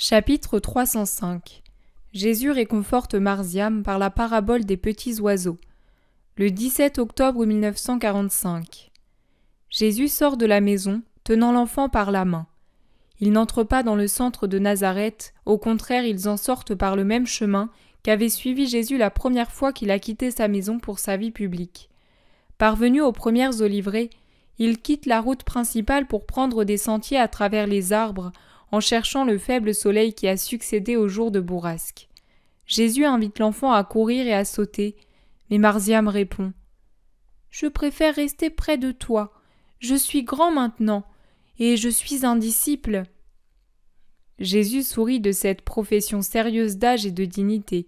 Chapitre 305. Jésus réconforte Marziam par la parabole des petits oiseaux. Le 17 octobre 1945. Jésus sort de la maison, tenant l'enfant par la main. Ils n'entrent pas dans le centre de Nazareth, au contraire ils en sortent par le même chemin qu'avait suivi Jésus la première fois qu'il a quitté sa maison pour sa vie publique. Parvenu aux premières oliveraies, il quitte la route principale pour prendre des sentiers à travers les arbres, en cherchant le faible soleil qui a succédé au jour de bourrasque. Jésus invite l'enfant à courir et à sauter, mais Marziam répond « Je préfère rester près de toi. Je suis grand maintenant, et je suis un disciple. » Jésus sourit de cette profession sérieuse d'âge et de dignité.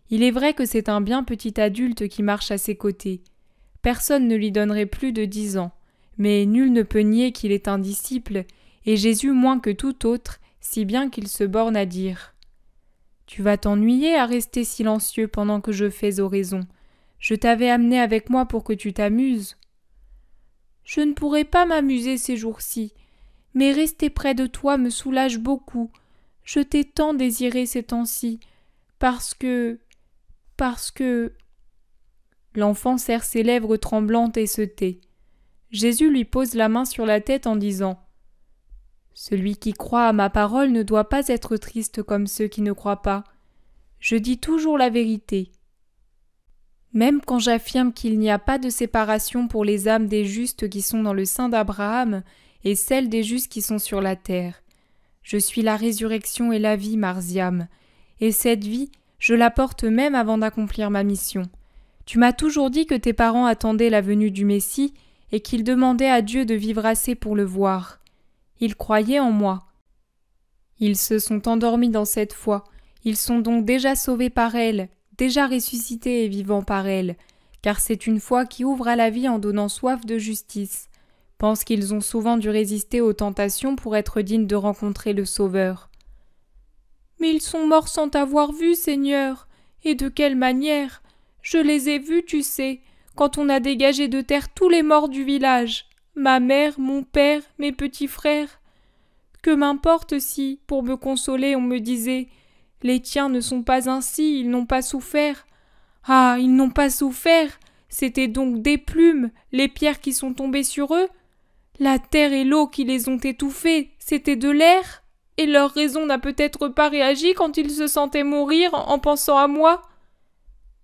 Il est vrai que c'est un bien petit adulte qui marche à ses côtés. Personne ne lui donnerait plus de 10 ans, mais nul ne peut nier qu'il est un disciple, et Jésus moins que tout autre, si bien qu'il se borne à dire « Tu vas t'ennuyer à rester silencieux pendant que je fais oraison. Je t'avais amené avec moi pour que tu t'amuses. » « Je ne pourrai pas m'amuser ces jours-ci, mais rester près de toi me soulage beaucoup. Je t'ai tant désiré ces temps-ci, parce que... L'enfant serre ses lèvres tremblantes et se tait. Jésus lui pose la main sur la tête en disant « Celui qui croit à ma parole ne doit pas être triste comme ceux qui ne croient pas. Je dis toujours la vérité. Même quand j'affirme qu'il n'y a pas de séparation pour les âmes des justes qui sont dans le sein d'Abraham et celles des justes qui sont sur la terre. Je suis la résurrection et la vie, Marziam, et cette vie, je la porte même avant d'accomplir ma mission. Tu m'as toujours dit que tes parents attendaient la venue du Messie et qu'ils demandaient à Dieu de vivre assez pour le voir. Ils croyaient en moi. Ils se sont endormis dans cette foi. Ils sont donc déjà sauvés par elle, déjà ressuscités et vivants par elle, car c'est une foi qui ouvre à la vie en donnant soif de justice. Pense qu'ils ont souvent dû résister aux tentations pour être dignes de rencontrer le Sauveur. « Mais ils sont morts sans t'avoir vu, Seigneur, et de quelle manière ? Je les ai vus, tu sais, quand on a dégagé de terre tous les morts du village, ma mère, mon père, mes petits frères. Que m'importe si, pour me consoler, on me disait « Les tiens ne sont pas ainsi, ils n'ont pas souffert. » Ah, ils n'ont pas souffert. C'était donc des plumes, les pierres qui sont tombées sur eux. La terre et l'eau qui les ont étouffés, c'était de l'air. Et leur raison n'a peut-être pas réagi quand ils se sentaient mourir en pensant à moi.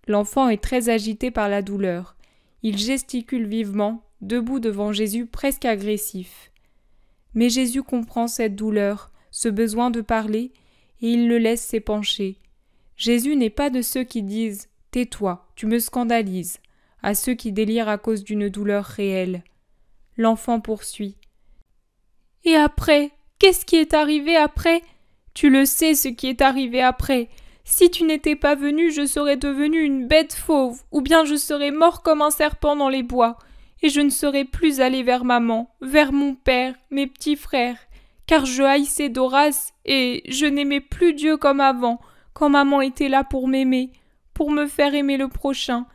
L'enfant est très agité par la douleur. Il gesticule vivement, debout devant Jésus presque agressif. Mais Jésus comprend cette douleur, ce besoin de parler, et il le laisse s'épancher. Jésus n'est pas de ceux qui disent « Tais-toi, tu me scandalises », à ceux qui délirent à cause d'une douleur réelle. L'enfant poursuit. « Et après, qu'est-ce qui est arrivé après ? Tu le sais ce qui est arrivé après. Si tu n'étais pas venu, je serais devenu une bête fauve, ou bien je serais mort comme un serpent dans les bois, et je ne serais plus allé vers maman, vers mon père, mes petits frères, car je haïssais Doras, et je n'aimais plus Dieu comme avant, quand maman était là pour m'aimer, pour me faire aimer le prochain.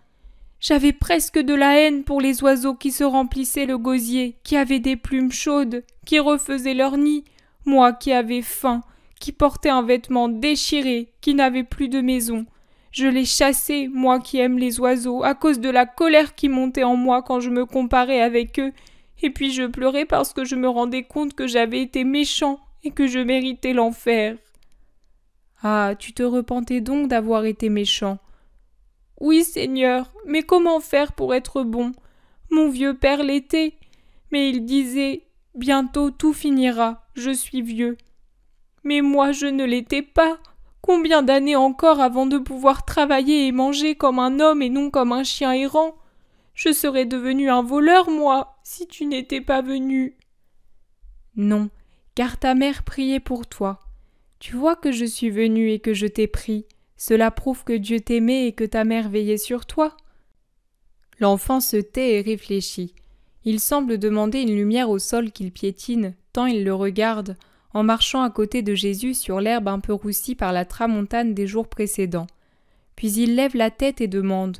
J'avais presque de la haine pour les oiseaux qui se remplissaient le gosier, qui avaient des plumes chaudes, qui refaisaient leur nid, moi qui avais faim, qui portais un vêtement déchiré, qui n'avais plus de maison. Je les chassais, moi qui aime les oiseaux, à cause de la colère qui montait en moi quand je me comparais avec eux, et puis je pleurais parce que je me rendais compte que j'avais été méchant et que je méritais l'enfer. » « Ah, tu te repentais donc d'avoir été méchant. »« Oui, Seigneur, mais comment faire pour être bon ? Mon vieux père l'était, mais il disait « Bientôt tout finira, je suis vieux. » Mais moi je ne l'étais pas. Combien d'années encore avant de pouvoir travailler et manger comme un homme et non comme un chien errant ? Je serais devenu un voleur, moi, si tu n'étais pas venu. » « Non, car ta mère priait pour toi. Tu vois que je suis venu et que je t'ai pris. Cela prouve que Dieu t'aimait et que ta mère veillait sur toi. » L'enfant se tait et réfléchit. Il semble demander une lumière au sol qu'il piétine, tant il le regarde, en marchant à côté de Jésus sur l'herbe un peu roussie par la tramontane des jours précédents. Puis il lève la tête et demande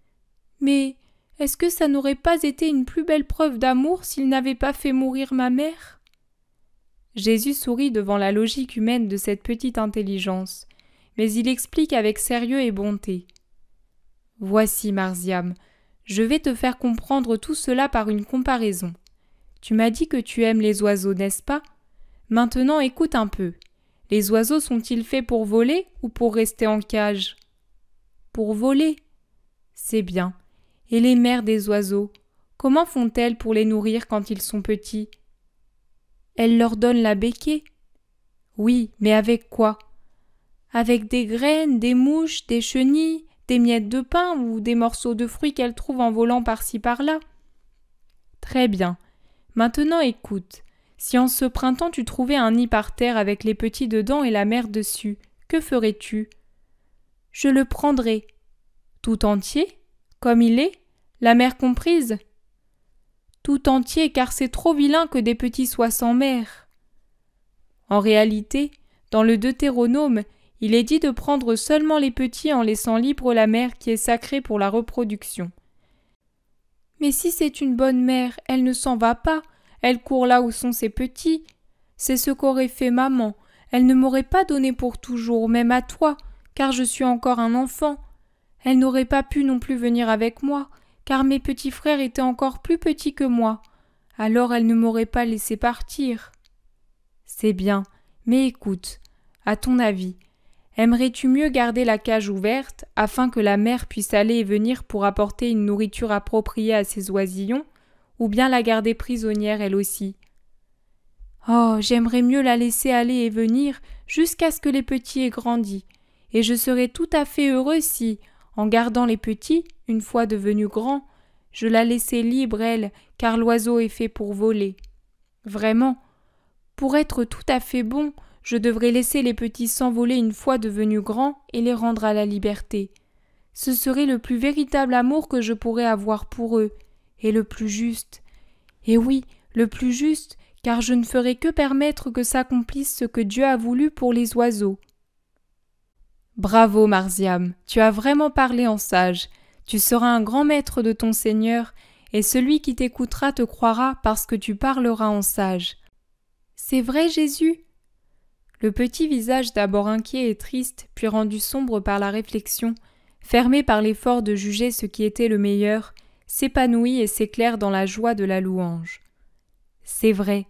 « Mais est-ce que ça n'aurait pas été une plus belle preuve d'amour s'il n'avait pas fait mourir ma mère ?» Jésus sourit devant la logique humaine de cette petite intelligence, mais il explique avec sérieux et bonté. « Voici, Marziam, je vais te faire comprendre tout cela par une comparaison. Tu m'as dit que tu aimes les oiseaux, n'est-ce pas? Maintenant écoute un peu. Les oiseaux sont-ils faits pour voler ou pour rester en cage? Pour voler. C'est bien. Et les mères des oiseaux, comment font-elles pour les nourrir quand ils sont petits? Elles leur donnent la béquée. Oui, mais avec quoi? Avec des graines, des mouches, des chenilles, des miettes de pain ou des morceaux de fruits qu'elles trouvent en volant par-ci par-là. Très bien. Maintenant écoute. Si en ce printemps tu trouvais un nid par terre avec les petits dedans et la mère dessus, que ferais-tu? Je le prendrais. Tout entier? Comme il est? La mère comprise? Tout entier, car c'est trop vilain que des petits soient sans mère. En réalité, dans le Deutéronome, il est dit de prendre seulement les petits en laissant libre la mère qui est sacrée pour la reproduction. Mais si c'est une bonne mère, elle ne s'en va pas, elle court là où sont ses petits. C'est ce qu'aurait fait maman, elle ne m'aurait pas donné pour toujours, même à toi, car je suis encore un enfant. Elle n'aurait pas pu non plus venir avec moi, car mes petits frères étaient encore plus petits que moi. Alors elle ne m'aurait pas laissé partir. C'est bien, mais écoute, à ton avis, aimerais-tu mieux garder la cage ouverte afin que la mère puisse aller et venir pour apporter une nourriture appropriée à ses oisillons, ou bien la garder prisonnière elle aussi? Oh, j'aimerais mieux la laisser aller et venir jusqu'à ce que les petits aient grandi, et je serais tout à fait heureux si, en gardant les petits, une fois devenus grands, je la laissais libre, elle, car l'oiseau est fait pour voler. Vraiment, pour être tout à fait bon, je devrais laisser les petits s'envoler une fois devenus grands et les rendre à la liberté. Ce serait le plus véritable amour que je pourrais avoir pour eux, et le plus juste. Et oui, le plus juste, car je ne ferai que permettre que s'accomplisse ce que Dieu a voulu pour les oiseaux. Bravo, Marziam, tu as vraiment parlé en sage. Tu seras un grand maître de ton Seigneur, et celui qui t'écoutera te croira parce que tu parleras en sage. C'est vrai, Jésus? Le petit visage d'abord inquiet et triste, puis rendu sombre par la réflexion, fermé par l'effort de juger ce qui était le meilleur, s'épanouit et s'éclaire dans la joie de la louange. C'est vrai.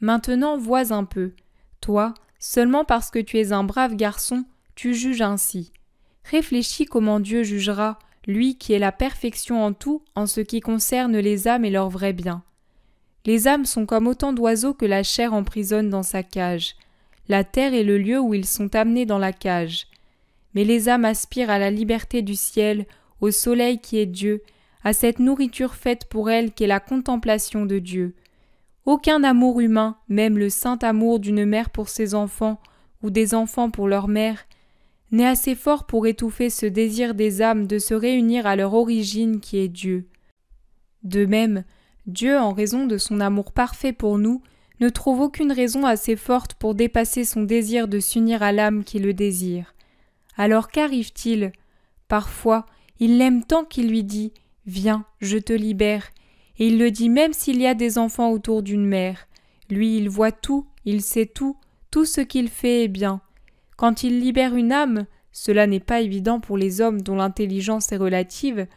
Maintenant vois un peu. Toi, seulement parce que tu es un brave garçon, tu juges ainsi. Réfléchis comment Dieu jugera, lui qui est la perfection en tout en ce qui concerne les âmes et leur vrai bien. Les âmes sont comme autant d'oiseaux que la chair emprisonne dans sa cage. La terre est le lieu où ils sont amenés dans la cage. Mais les âmes aspirent à la liberté du ciel, au soleil qui est Dieu, à cette nourriture faite pour elles qu'est la contemplation de Dieu. Aucun amour humain, même le saint amour d'une mère pour ses enfants ou des enfants pour leur mère, n'est assez fort pour étouffer ce désir des âmes de se réunir à leur origine qui est Dieu. De même, Dieu, en raison de son amour parfait pour nous, ne trouve aucune raison assez forte pour dépasser son désir de s'unir à l'âme qui le désire. Alors qu'arrive-t-il? Parfois, il l'aime tant qu'il lui dit « Viens, je te libère », et il le dit même s'il y a des enfants autour d'une mère. Lui, il voit tout, il sait tout ce qu'il fait est bien. Quand il libère une âme, cela n'est pas évident pour les hommes dont l'intelligence est relative,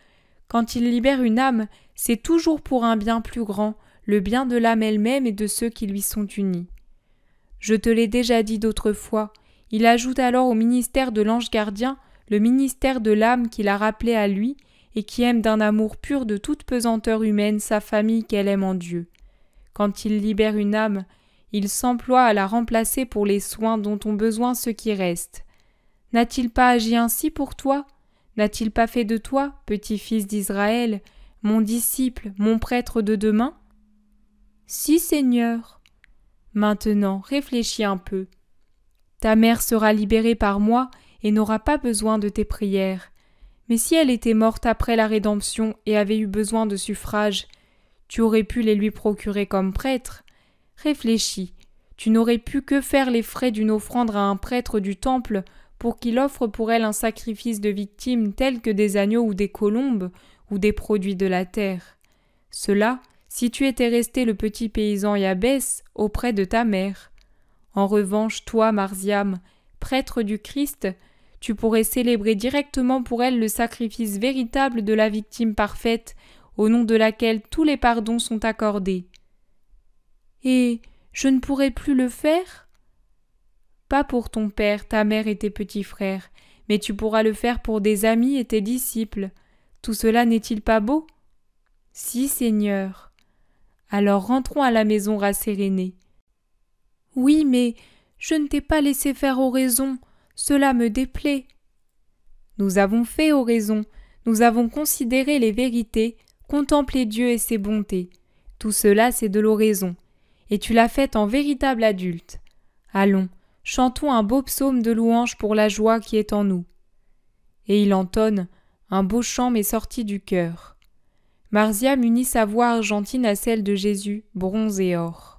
quand il libère une âme, c'est toujours pour un bien plus grand, le bien de l'âme elle-même et de ceux qui lui sont unis. Je te l'ai déjà dit d'autres fois, il ajoute alors au ministère de l'ange gardien le ministère de l'âme qu'il a rappelé à lui et qui aime d'un amour pur de toute pesanteur humaine sa famille qu'elle aime en Dieu. Quand il libère une âme, il s'emploie à la remplacer pour les soins dont ont besoin ceux qui restent. N'a-t-il pas agi ainsi pour toi? N'a-t-il pas fait de toi, petit fils d'Israël, mon disciple, mon prêtre de demain? Si, Seigneur. Maintenant, réfléchis un peu. Ta mère sera libérée par moi et n'aura pas besoin de tes prières. Mais si elle était morte après la rédemption et avait eu besoin de suffrages, tu aurais pu les lui procurer comme prêtre. Réfléchis, tu n'aurais pu que faire les frais d'une offrande à un prêtre du temple pour qu'il offre pour elle un sacrifice de victimes tels que des agneaux ou des colombes ou des produits de la terre. Cela, si tu étais resté le petit paysan Yabès auprès de ta mère. En revanche, toi, Marziam, prêtre du Christ, tu pourrais célébrer directement pour elle le sacrifice véritable de la victime parfaite, au nom de laquelle tous les pardons sont accordés. Et je ne pourrais plus le faire ? Pas pour ton père, ta mère et tes petits frères, mais tu pourras le faire pour des amis et tes disciples. Tout cela n'est-il pas beau ? Si, Seigneur. Alors rentrons à la maison rassérénés. Oui, mais je ne t'ai pas laissé faire oraison, cela me déplaît. Nous avons fait oraison, nous avons considéré les vérités, contemplé Dieu et ses bontés. Tout cela, c'est de l'oraison, et tu l'as faite en véritable adulte. Allons, chantons un beau psaume de louange pour la joie qui est en nous. Et il entonne, un beau chant m'est sorti du cœur. Marziam unit sa voix argentine à celle de Jésus, bronze et or.